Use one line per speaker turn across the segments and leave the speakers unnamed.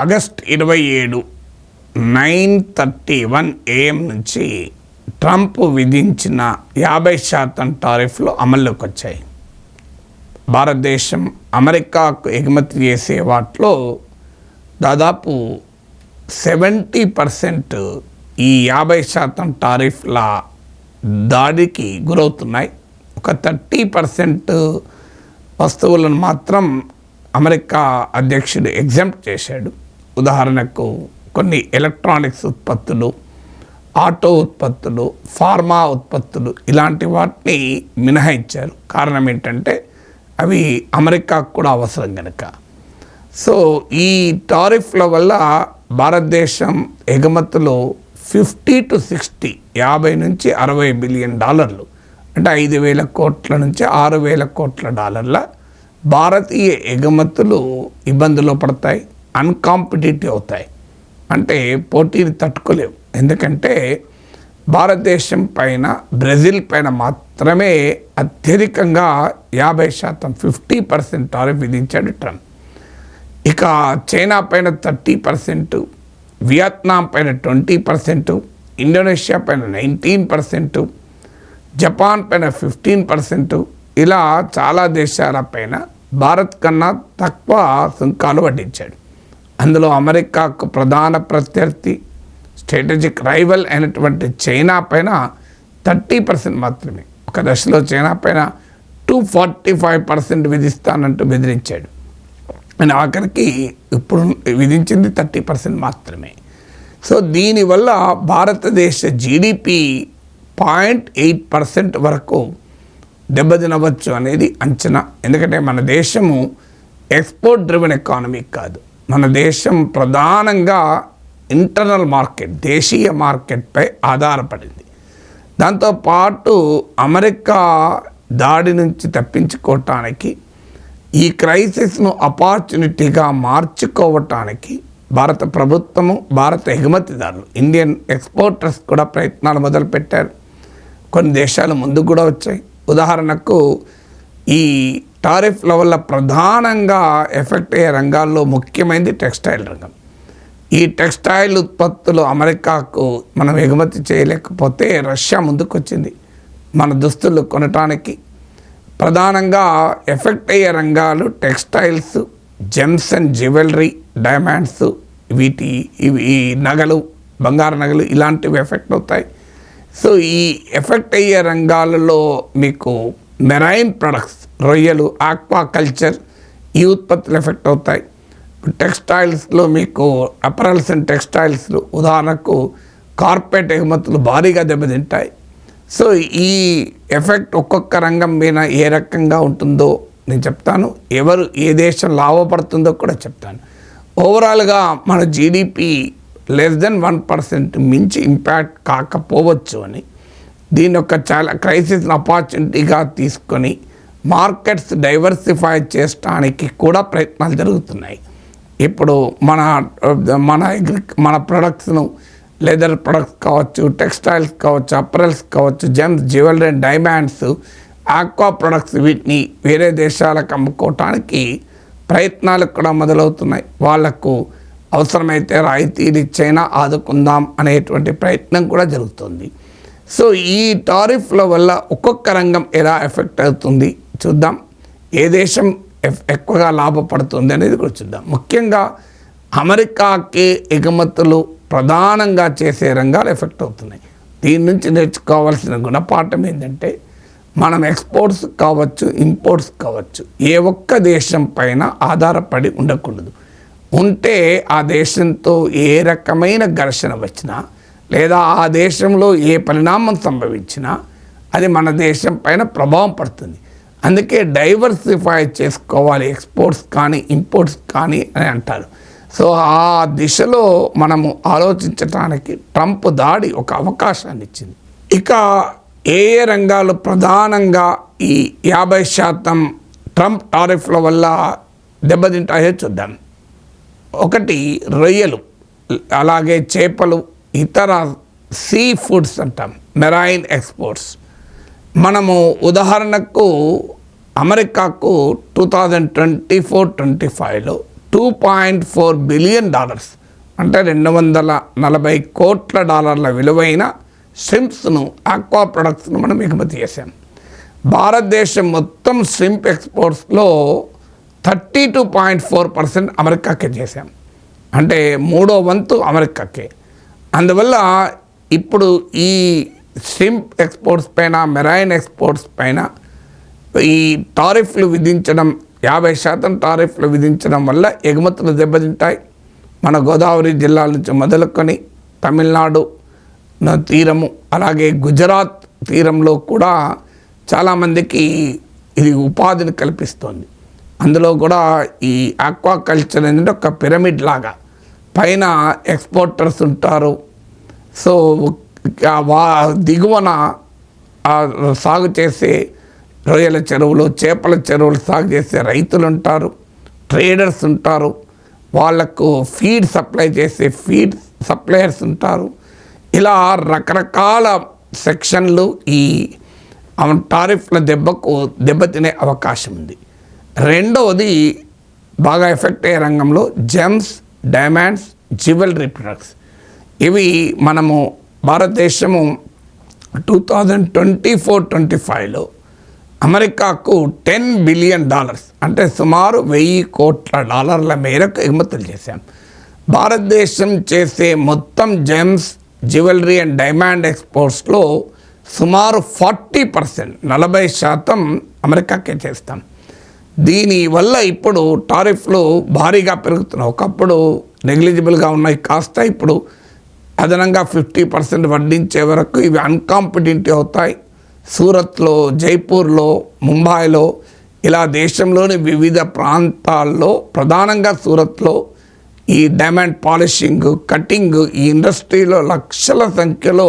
August 27 9:31 AM నుంచి Trump విధించిన 50% టారిఫ్లు అమల్లోకి వచ్చాయి. భారతదేశం అమెరికాకు ఎగుమతి చేసే వాటిలో దాదాపు 70% ఈ 50% టారిఫ్ల దాడికి గురవుతున్నాయి. ఒక 30% వస్తువులను మాత్రం అమెరికా అధ్యక్షుడు ఎగ్జెంప్ట్ చేశాడు. ఉదాహరణకు కొన్ని ఎలక్ట్రానిక్స్ ఉత్పత్తులు, ఆటో ఉత్పత్తులు, ఫార్మా ఉత్పత్తులు ఇలాంటి వాటిని మినహాయించారు. కారణం ఏంటంటే అవి అమెరికాకు కూడా అవసరం కనుక. సో ఈ టారిఫ్ల వల్ల భారతదేశం ఎగుమతులు 50 to 60 50 నుంచి $60 బిలియన్ అంటే 5,000 కోట్ల నుంచి 6,000 కోట్ల డాలర్ల భారతీయ ఎగుమతులు ఇబ్బందులు పడతాయి, అన్కాంపిటేటివ్ అవుతాయి. అంటే పోటీని తట్టుకోలేవు. ఎందుకంటే భారతదేశం పైన, బ్రెజిల్ పైన మాత్రమే అత్యధికంగా 50% 50% టారిఫ్ విధించాడు ట్రంప్. ఇక చైనా పైన 30%, వియత్నాం పైన 20%, ఇండోనేషియా పైన 19%, జపాన్ పైన 15%, ఇలా చాలా దేశాల పైన భారత్ కన్నా తక్కువ సుంకాలు వడ్డించాడు. అందులో అమెరికాకు ప్రధాన ప్రత్యర్థి, స్ట్రాటజిక్ రైవల్ అయినటువంటి చైనా పైన 30% మాత్రమే. ఒక దశలో చైనా పైన 245% విధిస్తానంటూ బెదిరించాడు. అని ఆఖరికి ఇప్పుడు విధించింది 30% మాత్రమే. సో దీనివల్ల భారతదేశ జీడిపి 0.8% వరకు దెబ్బతినవచ్చు అనేది అంచనా. ఎందుకంటే మన దేశము ఎక్స్పోర్ట్ డ్రివెన్ ఎకానమీ కాదు. మన దేశం ప్రధానంగా ఇంటర్నల్ మార్కెట్, దేశీయ మార్కెట్పై ఆధారపడింది. దాంతోపాటు అమెరికా దాడి నుంచి తప్పించుకోవటానికి, ఈ క్రైసిస్ను ఆపర్చునిటీగా మార్చుకోవటానికి భారత ప్రభుత్వము, భారత ఎగుమతిదారులు, ఇండియన్ ఎక్స్పోర్టర్స్ కూడా ప్రయత్నాలు మొదలుపెట్టారు. కొన్ని దేశాలు ముందుకు కూడా వచ్చాయి. ఉదాహరణకు ఈ టారిఫ్ల వల్ల ప్రధానంగా ఎఫెక్ట్ అయ్యే రంగాల్లో ముఖ్యమైనది టెక్స్టైల్ రంగం. ఈ టెక్స్టైల్ ఉత్పత్తులు అమెరికాకు మనం ఎగుమతి చేయలేకపోతే రష్యా ముందుకు వచ్చింది మన దుస్తులు కొనటానికి. ప్రధానంగా ఎఫెక్ట్ అయ్యే రంగాలు textiles, gems and jewellery, diamonds, ఈ నగలు, బంగారు నగలు ఇలాంటివి ఎఫెక్ట్ అవుతాయి. సో ఈ ఎఫెక్ట్ అయ్యే రంగాలలో మీకు మెరైన్ ప్రొడక్ట్స్, రొయ్యలు, ఆక్వాకల్చర్ ఈ ఉత్పత్తులు ఎఫెక్ట్ అవుతాయి. టెక్స్టైల్స్లో మీకు అపరల్స్ అండ్ టెక్స్టైల్స్లు, ఉదాహరణకు కార్పెట్ ఎగుమతులు భారీగా దెబ్బతింటాయి. సో ఈ ఎఫెక్ట్ ఒక్కొక్క రంగం మీద ఏ రకంగా ఉంటుందో నేను చెప్తాను. ఏ దేశం లాభపడుతుందో కూడా చెప్తాను. ఓవరాల్గా మన జీడిపి <1% మించి ఇంపాక్ట్ కాకపోవచ్చు అని, దీని యొక్క చాలా క్రైసిస్ని ఆపర్చునిటీగా తీసుకొని మార్కెట్స్ డైవర్సిఫై చేయడానికి కూడా ప్రయత్నాలు జరుగుతున్నాయి. ఇప్పుడు మన ప్రొడక్ట్స్ను, లెదర్ ప్రొడక్ట్స్ కావచ్చు, టెక్స్టైల్స్ కావచ్చు, అపరల్స్ కావచ్చు, gems, jewellery and diamonds, aqua products, వీటిని వేరే దేశాలకు అమ్ముకోవటానికి ప్రయత్నాలు కూడా మొదలవుతున్నాయి. వాళ్లకు అవసరమైతే రాయితీలు ఇచ్చైనా ఆదుకుందాం అనేటువంటి ప్రయత్నం కూడా జరుగుతుంది. సో ఈ టారిఫ్ల వల్ల ఒక్కొక్క రంగం ఎలా ఎఫెక్ట్ అవుతుంది చూద్దాం. ఏ దేశం ఎక్కువగా లాభపడుతుంది అనేది కూడా చూద్దాం. ముఖ్యంగా అమెరికాకి ఎగుమతులు ప్రధానంగా చేసే రంగాలు ఎఫెక్ట్ అవుతున్నాయి. దీని నుంచి నేర్చుకోవాల్సిన గుణపాఠం ఏంటంటే, మనం ఎక్స్పోర్ట్స్ కావచ్చు, ఇంపోర్ట్స్ కావచ్చు, ఏ ఒక్క దేశం పైన ఆధారపడి ఉండకూడదు. ఉంటే ఆ దేశంతో ఏ రకమైన ఘర్షణ వచ్చినా, లేదా ఆ దేశంలో ఏ పరిణామం సంభవించినా అది మన దేశం పైన ప్రభావం పడుతుంది. అందుకే డైవర్సిఫై చేసుకోవాలి, ఎక్స్పోర్ట్స్ కానీ ఇంపోర్ట్స్ కానీ అని అంటారు. సో ఆ దిశలో మనము ఆలోచించడానికి ట్రంప్ దాడి ఒక అవకాశాన్ని ఇచ్చింది. ఇక ఏ రంగాలు ప్రధానంగా ఈ 50% ట్రంప్ టారిఫ్ల వల్ల దెబ్బతింటాయో చూద్దాం. ఒకటి రొయ్యలు, అలాగే చేపలు, ఇతర సీ ఫుడ్స్ అంటాం, మెరైన్ ఎక్స్పోర్ట్స్. మనము ఉదాహరణకు అమెరికాకు 2024-25లో $2.4 బిలియన్, అంటే $240 కోట్ల విలువైన ష్రింప్స్ను, ఆక్వా ప్రొడక్ట్స్ను మనం ఎగుమతి చేసాం. భారతదేశం మొత్తం ష్రింప్ ఎక్స్పోర్ట్స్లో 32.4% అమెరికాకే చేశాం, అంటే 3వ వంతు అమెరికాకే. అందువల్ల ఇప్పుడు ఈ ష్రింప్ ఎక్స్పోర్ట్స్ పైన, మెరైన్ ఎక్స్పోర్ట్స్ పైన ఈ టారిఫ్లు విధించడం, 50% టారిఫ్లు విధించడం వల్ల ఎగుమతులు దెబ్బతింటాయి. మన గోదావరి జిల్లాల నుంచి మొదలుకొని తమిళనాడు తీరము, అలాగే గుజరాత్ తీరంలో కూడా చాలామందికి ఇది ఉపాధిని కల్పిస్తుంది. అందులో కూడా ఈ ఆక్వాకల్చర్ అనేది ఒక పిరమిడ్ లాగా, పైన ఎక్స్పోర్టర్స్ ఉంటారు, సో దిగువన సాగు చేసే రొయ్యల చెరువులు, చేపల చెరువులు సాగు చేసే రైతులు ఉంటారు, ట్రేడర్స్ ఉంటారు, వాళ్లకు ఫీడ్ సప్లై చేసే ఫీడ్ సప్లయర్స్ ఉంటారు. ఇలా రకరకాల సెక్షన్లు ఈ టారిఫ్ల దెబ్బతినే అవకాశం ఉంది. రెండవది బాగా ఎఫెక్ట్ అయ్యే రంగంలో జెమ్స్, డైమండ్స్, జ్యువెలరీ ప్రొడక్ట్స్. ఇవి మనము భారతదేశము 2024-25లో అమెరికాకు $10 బిలియన్, అంటే సుమారు $1000 కోట్ల మేరకు ఎగుమతులు చేశాం. భారతదేశం చేసే మొత్తం జెమ్స్, జ్యువెలరీ అండ్ డైమండ్ ఎక్స్పోర్ట్స్లో సుమారు 40% అమెరికాకే చేస్తాం. దీనివల్ల ఇప్పుడు టారిఫ్లు భారీగా పెరుగుతున్నాయి. ఒకప్పుడు నెగ్లిజిబుల్గా ఉన్నాయి, కాస్త ఇప్పుడు అదనంగా 50% వడ్డించే వరకు ఇవి అన్కాంపిటేటివ్ అవుతాయి. సూరత్లో, జైపూర్లో, ముంబైలో, ఇలా దేశంలోని వివిధ ప్రాంతాల్లో, ప్రధానంగా సూరత్లో ఈ డైమండ్ పాలిషింగ్, కటింగ్, ఈ ఇండస్ట్రీలో లక్షల సంఖ్యలో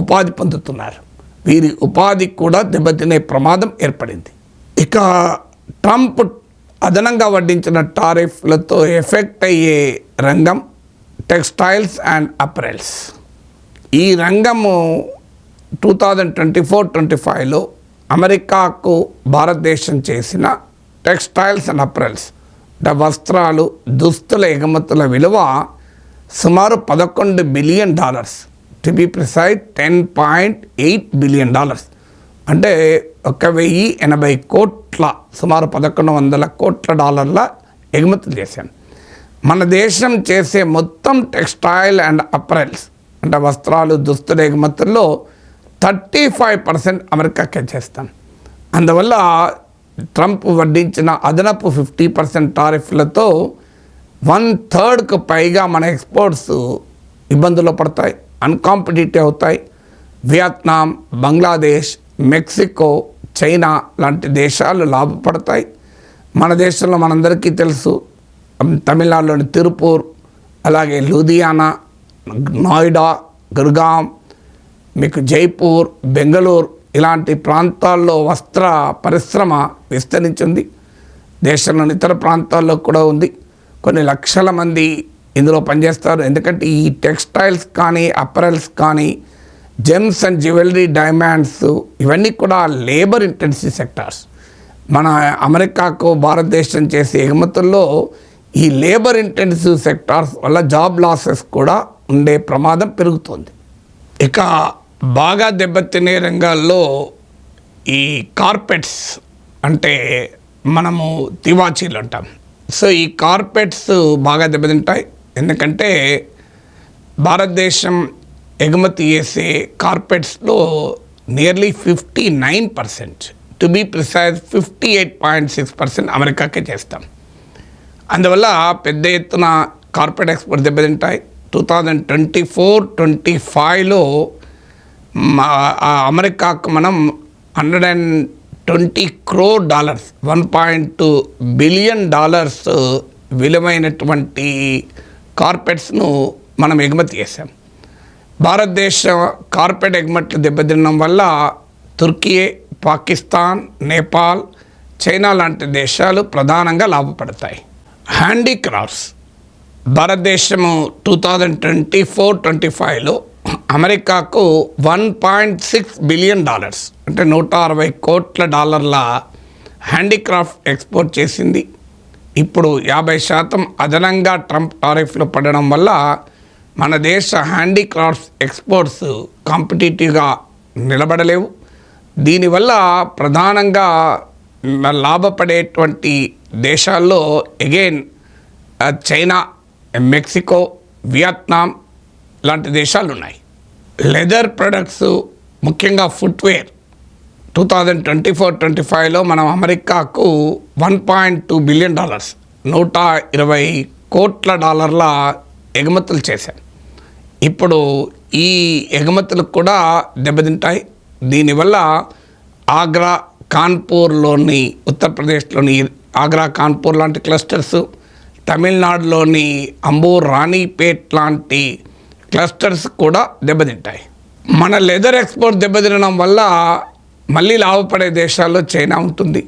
ఉపాధి పొందుతున్నారు. వీరి ఉపాధి కూడా దెబ్బతినే ప్రమాదం ఏర్పడింది. ఇక ట్రంప్ అదనంగా వడ్డించిన టారిఫ్లతో ఎఫెక్ట్ అయ్యే రంగం టెక్స్టైల్స్ అండ్ అపరెల్స్. ఈ రంగము 2024-25లో అమెరికాకు భారతదేశం చేసిన టెక్స్టైల్స్ అండ్ అపరెల్స్, వస్త్రాలు, దుస్తుల ఎగుమతుల విలువ సుమారు $11 billion, to be precise $10.8 billion, అంటే 1080 కోట్ల, సుమారు $1100 కోట్ల ఎగుమతులు చేశాం. మన దేశం చేసే మొత్తం టెక్స్టైల్ అండ్ అపరెల్స్, అంటే వస్త్రాలు, దుస్తుల ఎగుమతుల్లో 35% అమెరికాకే చేస్తాం. అందువల్ల ట్రంప్ వడ్డించిన అదనపు 50% టారిఫ్లతో 1/3కు పైగా మన ఎక్స్పోర్ట్స్ ఇబ్బందులు పడతాయి, అన్కాంపిటేటివ్ అవుతాయి. వియత్నాం, బంగ్లాదేశ్, మెక్సికో, చైనా లాంటి దేశాలు లాభపడతాయి. మన దేశంలో మనందరికీ తెలుసు, తమిళనాడులోని తిరుపూర్, అలాగే లూధియానా, నోయిడా, గుర్గాం, మీకు జైపూర్, బెంగళూరు ఇలాంటి ప్రాంతాల్లో వస్త్ర పరిశ్రమ విస్తరించింది. దేశంలోని ఇతర ప్రాంతాల్లో కూడా ఉంది. కొన్ని లక్షల మంది ఇందులో పనిచేస్తారు. ఎందుకంటే ఈ టెక్స్టైల్స్ కానీ, అపరెల్స్ కానీ, జెమ్స్ అండ్ జ్యువెలరీ, డైమండ్స్ ఇవన్నీ కూడా లేబర్ ఇంటెన్సివ్ సెక్టార్స్. మన అమెరికాకు భారతదేశం చేసే ఎగుమతుల్లో ఈ లేబర్ ఇంటెన్సివ్ సెక్టార్స్ వల్ల జాబ్ లాసెస్ కూడా ఉండే ప్రమాదం పెరుగుతుంది. ఇక బాగా దెబ్బతినే రంగాల్లో ఈ కార్పెట్స్, అంటే మనము తివాచీలు అంటాం. సో ఈ కార్పెట్స్ బాగా దెబ్బతింటాయి. ఎందుకంటే భారతదేశం ఎగుమతి చేసే కార్పెట్స్లో నియర్లీ 59%, టు బీ ప్రిసైజ్ 58.6% అమెరికాకే చేస్తాం. అందువల్ల పెద్ద ఎత్తున కార్పెట్ ఎక్స్పోర్ట్ దెబ్బతింటాయి. 2024-25లో అమెరికాకు మనం $120 crore, $1.2 బిలియన్ విలువైనటువంటి కార్పెట్స్ను మనం ఎగుమతి చేసాం. భారతదేశ కార్పెట్ ఎగుమతులు దెబ్బతినడం వల్ల తుర్కీ, పాకిస్తాన్, నేపాల్, చైనా లాంటి దేశాలు ప్రధానంగా లాభపడతాయి. హ్యాండీక్రాఫ్ట్స్ భారతదేశము 2024-25లో అమెరికాకు $1.6 బిలియన్, అంటే $160 కోట్ల హ్యాండీక్రాఫ్ట్ ఎక్స్పోర్ట్ చేసింది. ఇప్పుడు 50% అదనంగా ట్రంప్ టారిఫ్లు పడడం వల్ల మన దేశ హ్యాండీక్రాఫ్ట్స్ ఎక్స్పోర్ట్స్ కాంపిటేటివ్గా నిలబడలేవు. దీనివల్ల ప్రధానంగా లాభపడేటువంటి దేశాల్లో అగైన్ చైనా, మెక్సికో, వియత్నాం లాంటి దేశాలు ఉన్నాయి. లెదర్ ప్రొడక్ట్స్, ముఖ్యంగా ఫుట్వేర్ 2024-25లో మనం అమెరికాకు $1.2 బిలియన్ $120 కోట్ల ఎగుమతులు చేశాం. ఇప్పుడు ఈ ఎగుమతులు కూడా దెబ్బతింటాయి. దీనివల్ల ఆగ్రా, కాన్పూర్లోని ఉత్తరప్రదేశ్లోని ఆగ్రా, కాన్పూర్ లాంటి క్లస్టర్స్, తమిళనాడులోని అంబూర్, రాణిపేట్ లాంటి క్లస్టర్స్ కూడా దెబ్బతింటాయి. మన లెదర్ ఎక్స్పోర్ట్ దెబ్బతినడం వల్ల మళ్ళీ లాభపడే దేశాల్లో చైనా ఉంటుంది,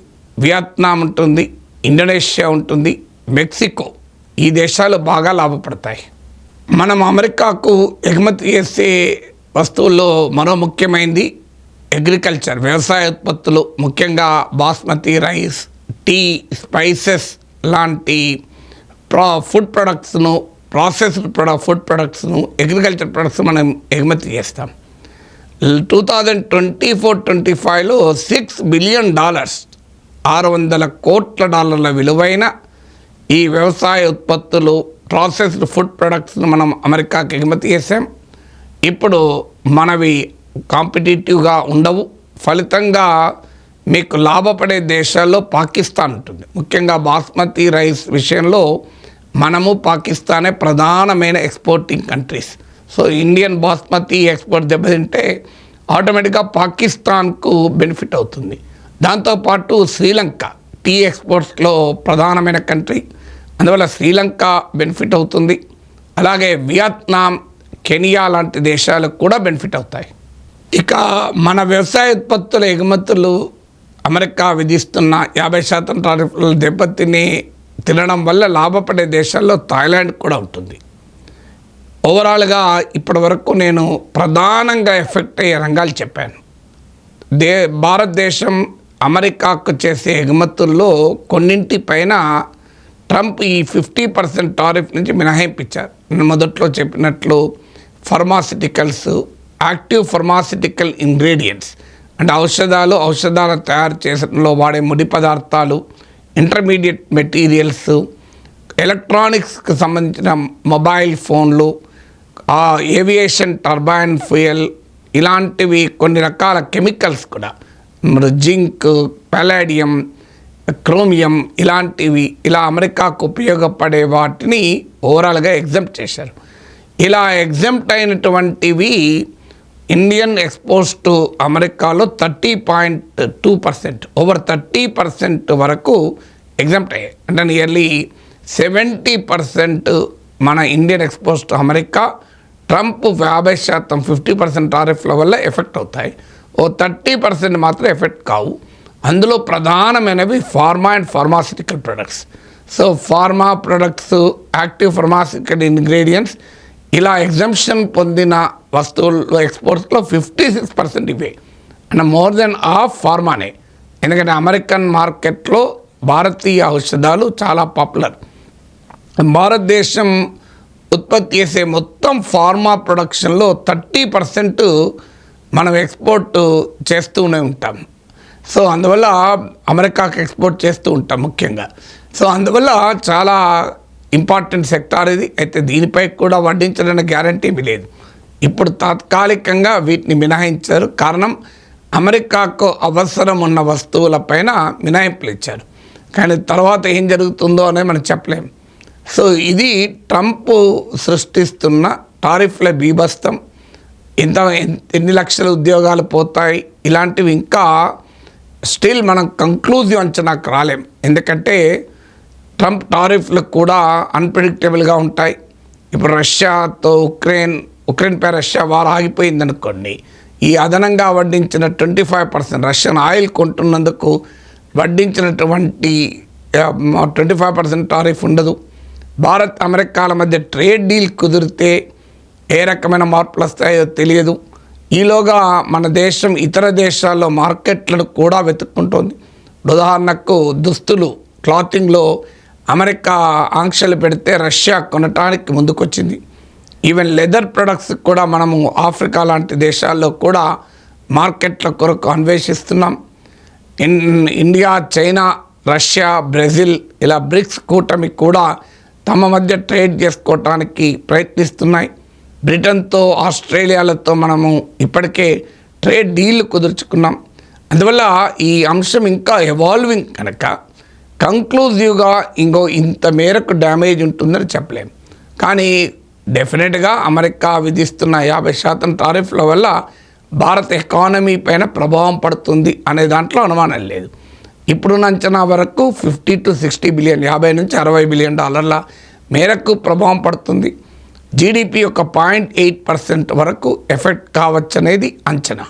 వియత్నాం ఉంటుంది, ఇండోనేషియా ఉంటుంది, మెక్సికో. ఈ దేశాలు బాగా లాభపడతాయి. మనం అమెరికాకు ఎగుమతి చేసే వస్తువుల్లో మరో ముఖ్యమైనది అగ్రికల్చర్, వ్యవసాయ ఉత్పత్తులు, ముఖ్యంగా బాస్మతి రైస్, టీ, స్పైసెస్ లాంటి ఫుడ్ ప్రొడక్ట్స్ను, ప్రాసెస్డ్ ఫుడ్ ప్రొడక్ట్స్ను, అగ్రికల్చర్ ప్రొడక్ట్స్ మనం ఎగుమతి చేస్తాం. 2024-25లో $6 బిలియన్ $600 కోట్ల విలువైన ఈ వ్యవసాయ ఉత్పత్తులు, ప్రాసెస్డ్ ఫుడ్ ప్రొడక్ట్స్ను మనం అమెరికాకి ఎగుమతి చేసాం. ఇప్పుడు మనవి కాంపిటేటివ్గా ఉండవు. ఫలితంగా మీకు లాభపడే దేశాల్లో పాకిస్తాన్ ఉంటుంది. ముఖ్యంగా బాస్మతి రైస్ విషయంలో మనము పాకిస్తానే ప్రధానమైన exporting countries. So Indian basmati export దెబ్బతింటే ఆటోమేటిక్గా పాకిస్తాన్కు బెనిఫిట్ అవుతుంది. దాంతోపాటు శ్రీలంక టీ ఎక్స్పోర్ట్స్లో ప్రధానమైన కంట్రీ, అందువల్ల శ్రీలంక బెనిఫిట్ అవుతుంది. అలాగే వియత్నాం, కెనియా లాంటి దేశాలకు కూడా బెనిఫిట్ అవుతాయి. ఇక మన వ్యవసాయ ఉత్పత్తుల ఎగుమతులు అమెరికా విధిస్తున్న 50% టారిఫ్లు తినడం వల్ల లాభపడే దేశాల్లో థాయిలాండ్ కూడా ఉంటుంది. ఓవరాల్గా ఇప్పటి వరకు నేను ప్రధానంగా ఎఫెక్ట్ అయ్యే రంగాలు చెప్పాను. భారతదేశం అమెరికాకు చేసే ఎగుమతుల్లో కొన్నింటిపైన ట్రంప్ ఈ 50% టారిఫ్ నుంచి మినహాయింపించారు. నేను మొదట్లో చెప్పినట్లు ఫార్మాసిటికల్స్, యాక్టివ్ ఫార్మాసిటికల్ ఇంగ్రీడియంట్స్ అంటే ఔషధాలు తయారు చేసడంలో వాడే ముడి పదార్థాలు, ఇంటర్మీడియట్ మెటీరియల్స్, ఎలక్ట్రానిక్స్కి సంబంధించిన మొబైల్ ఫోన్లు, ఏవియేషన్ టర్బైన్ ఫ్యూయల్, ఇలాంటివి కొన్ని రకాల కెమికల్స్ కూడా, జింక్, పలాడియం, క్రోమియం ఇలాంటివి, ఇలా అమెరికాకు ఉపయోగపడే వాటిని ఓవరాల్గా ఎగ్జెంప్ట్ చేశారు. ఇలా ఎగ్జెంప్ట్ అయినటువంటివి ఇండియన్ ఎక్స్పోర్ట్స్ టు అమెరికాలో 30.2%, ఓవర్ 30% వరకు ఎగ్జెంప్ట్ అయ్యాయి. అంటే నియర్లీ 70% మన Indian exports to America Trump 50% 50% టారిఫ్ల వల్ల ఎఫెక్ట్ అవుతాయి. 30% మాత్రం ఎఫెక్ట్ కావు. అందులో ప్రధానమైనవి pharma and pharmaceutical products. So pharma products, active pharmaceutical ingredients ఇలా ఎగ్జంప్షన్ పొందిన వస్తువుల్లో ఎక్స్పోర్ట్స్లో 56% ఇవే. అంటే మోర్ దెన్ హాఫ్ ఫార్మానే. ఎందుకంటే అమెరికన్ మార్కెట్లో భారతీయ ఔషధాలు చాలా పాపులర్. భారతదేశం ఉత్పత్తి చేసే మొత్తం ఫార్మా ప్రొడక్షన్లో 30% మనం ఎక్స్పోర్ట్ చేస్తూనే ఉంటాం. సో అందువల్ల అమెరికాకి ఎక్స్పోర్ట్ చేస్తూ ఉంటాం ముఖ్యంగా. సో అందువల్ల చాలా ఇంపార్టెంట్ సెక్టార్ ఇది. అయితే దీనిపై కూడా వడ్డించడానికి గ్యారంటీ ఏమీ లేదు. ఇప్పుడు తాత్కాలికంగా వీటిని మినహాయించారు. కారణం అమెరికాకు అవసరం ఉన్న వస్తువులపైన మినహాయింపులు ఇచ్చారు. కానీ తర్వాత ఏం జరుగుతుందో అనేది మనం చెప్పలేం. సో ఇది ట్రంప్ సృష్టిస్తున్న టారిఫ్ల బీభత్సం. ఎన్ని లక్షల ఉద్యోగాలు పోతాయి, ఇలాంటివి ఇంకా స్టిల్ మనం కంక్లూజివ్ అంచనాకు రాలేం. ఎందుకంటే ట్రంప్ టారిఫ్లు కూడా అన్ప్రెడిక్టబుల్గా ఉంటాయి. ఇప్పుడు రష్యాతో ఉక్రెయిన్పై రష్యా వార్ ఆగిపోయింది అనుకోండి, ఈ అదనంగా వడ్డించిన 25% రష్యన్ ఆయిల్ కొంటున్నందుకు వడ్డించినటువంటి 25% టారిఫ్ ఉండదు. భారత్ అమెరికాల మధ్య ట్రేడ్ డీల్ కుదిరితే ఏ రకమైన మార్పులు వస్తాయో తెలియదు. ఈలోగా మన దేశం ఇతర దేశాల్లో మార్కెట్లను కూడా వెతుక్కుంటోంది. ఉదాహరణకు దుస్తులు, క్లాతింగ్లో అమెరికా ఆంక్షలు పెడితే రష్యా కొనటానికి ముందుకొచ్చింది. ఈవెన్ లెదర్ ప్రొడక్ట్స్ కూడా మనము ఆఫ్రికా లాంటి దేశాల్లో కూడా మార్కెట్ల కొరకు అన్వేషిస్తున్నాం. ఇండియా, చైనా, రష్యా, బ్రెజిల్ ఇలా బ్రిక్స్ కూటమి కూడా తమ మధ్య ట్రేడ్ చేసుకోవటానికి ప్రయత్నిస్తున్నాయి. బ్రిటన్తో, ఆస్ట్రేలియాలతో మనము ఇప్పటికే ట్రేడ్ డీల్ కుదుర్చుకున్నాం. అందువల్ల ఈ అంశం ఇంకా ఎవాల్వింగ్ కనుక కంక్లూజివ్గా ఇంత మేరకు డ్యామేజ్ ఉంటుందని చెప్పలేము. కానీ డెఫినెట్గా అమెరికా విధిస్తున్న 50% టారిఫ్ల వల్ల భారత ఎకానమీ పైన ప్రభావం పడుతుంది అనే దాంట్లో అనుమానం లేదు. ఇప్పుడున్న అంచనా వరకు 50 to 60 బిలియన్, 50 నుంచి 60 బిలియన్ డాలర్ల మేరకు ప్రభావం పడుతుంది. జీడిపి యొక్క 0.8% వరకు ఎఫెక్ట్ కావచ్చనేది అంచనా.